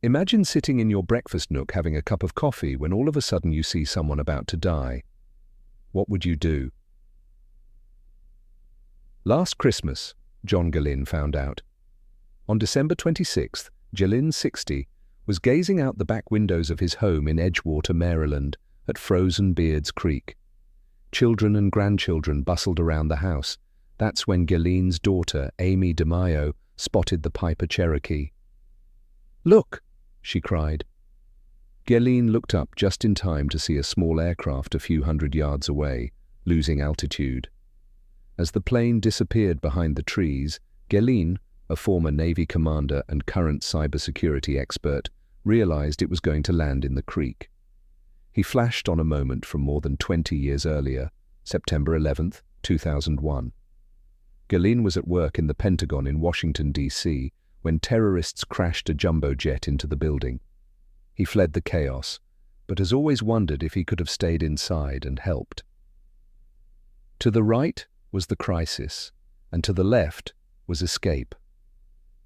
Imagine sitting in your breakfast nook having a cup of coffee when all of a sudden you see someone about to die. What would you do? Last Christmas, John Gelinne found out. On December 26th, Gelinne, 60, was gazing out the back windows of his home in Edgewater, Maryland, at frozen Beards Creek. Children and grandchildren bustled around the house. That's when Gelinne's daughter, Amy DeMaio, spotted the Piper Cherokee. "Look!" she cried. Gelinne looked up just in time to see a small aircraft a few hundred yards away, losing altitude. As the plane disappeared behind the trees, Gelinne, a former Navy commander and current cybersecurity expert, realized it was going to land in the creek. He flashed on a moment from more than 20 years earlier, September 11th, 2001. Gelinne was at work in the Pentagon in Washington, D.C., when terrorists crashed a jumbo jet into the building. He fled the chaos, but has always wondered if he could have stayed inside and helped. To the right was the crisis, and to the left was escape.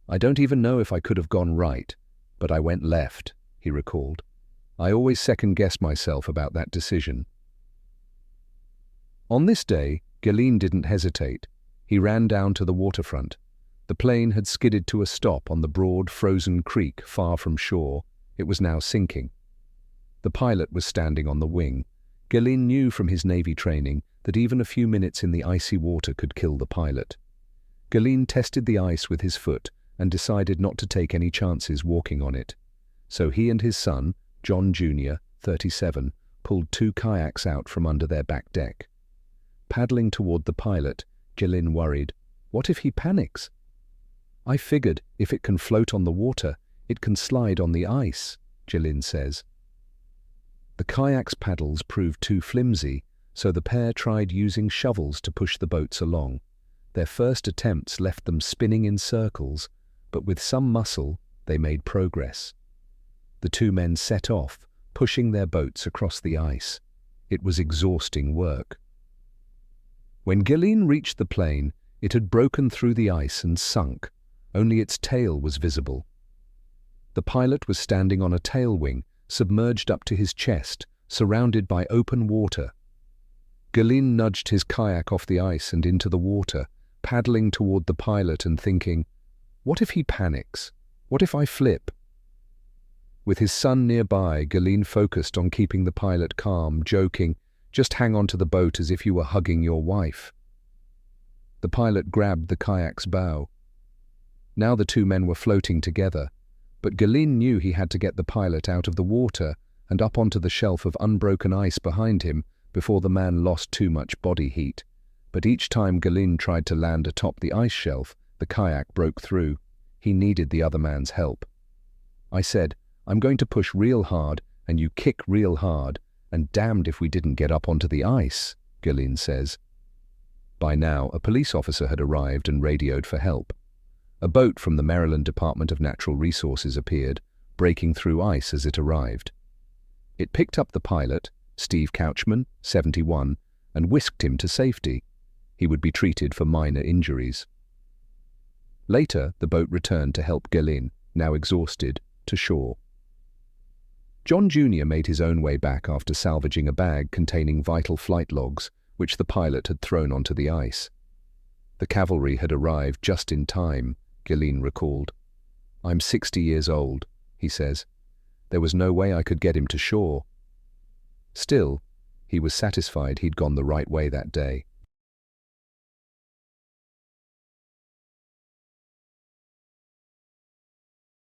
"I don't even know if I could have gone right, but I went left," he recalled. "I always second-guess myself about that decision." On this day, Gelinne didn't hesitate. He ran down to the waterfront. The plane had skidded to a stop on the broad, frozen creek far from shore. It was now sinking. The pilot was standing on the wing. Gelinne knew from his Navy training that even a few minutes in the icy water could kill the pilot. Gelinne tested the ice with his foot and decided not to take any chances walking on it. So he and his son, John Jr., 37, pulled 2 kayaks out from under their back deck. Paddling toward the pilot, Gelinne worried, "What if he panics?" "I figured if it can float on the water, it can slide on the ice," Gelinne says. The kayak's paddles proved too flimsy, so the pair tried using shovels to push the boats along. Their first attempts left them spinning in circles, but with some muscle, they made progress. The 2 men set off, pushing their boats across the ice. It was exhausting work. When Gelinne reached the plane, it had broken through the ice and sunk. Only its tail was visible. The pilot was standing on a tail wing, submerged up to his chest, surrounded by open water. Gelinne nudged his kayak off the ice and into the water, paddling toward the pilot and thinking, "What if he panics? What if I flip?" With his son nearby, Gelinne focused on keeping the pilot calm, joking, "Just hang on to the boat as if you were hugging your wife." The pilot grabbed the kayak's bow. Now the 2 men were floating together, but Gelinne knew he had to get the pilot out of the water and up onto the shelf of unbroken ice behind him before the man lost too much body heat. But each time Gelinne tried to land atop the ice shelf, the kayak broke through. He needed the other man's help. "I said, I'm going to push real hard, and you kick real hard, and damned if we didn't get up onto the ice," Gelinne says. By now, a police officer had arrived and radioed for help. A boat from the Maryland Department of Natural Resources appeared, breaking through ice as it arrived. It picked up the pilot, Steve Couchman, 71, and whisked him to safety. He would be treated for minor injuries. Later, the boat returned to help Gelinne, now exhausted, to shore. John Jr. made his own way back after salvaging a bag containing vital flight logs, which the pilot had thrown onto the ice. The cavalry had arrived just in time, Gelinne recalled. "I'm 60 years old," he says. "There was no way I could get him to shore." Still, he was satisfied he'd gone the right way that day.